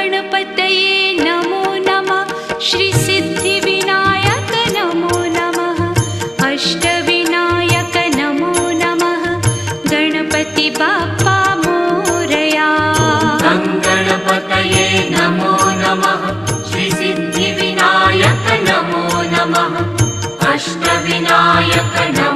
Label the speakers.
Speaker 1: गणपतये नमो नमः। श्री सिद्धिविनायक नमो नमः। अष्टविनायक नमो नमः। गणपति बाप्पा मोरया।
Speaker 2: गणपतये नमो नमः। श्री सिद्धिविनायक नमो नमः। अष्टविनायक नमो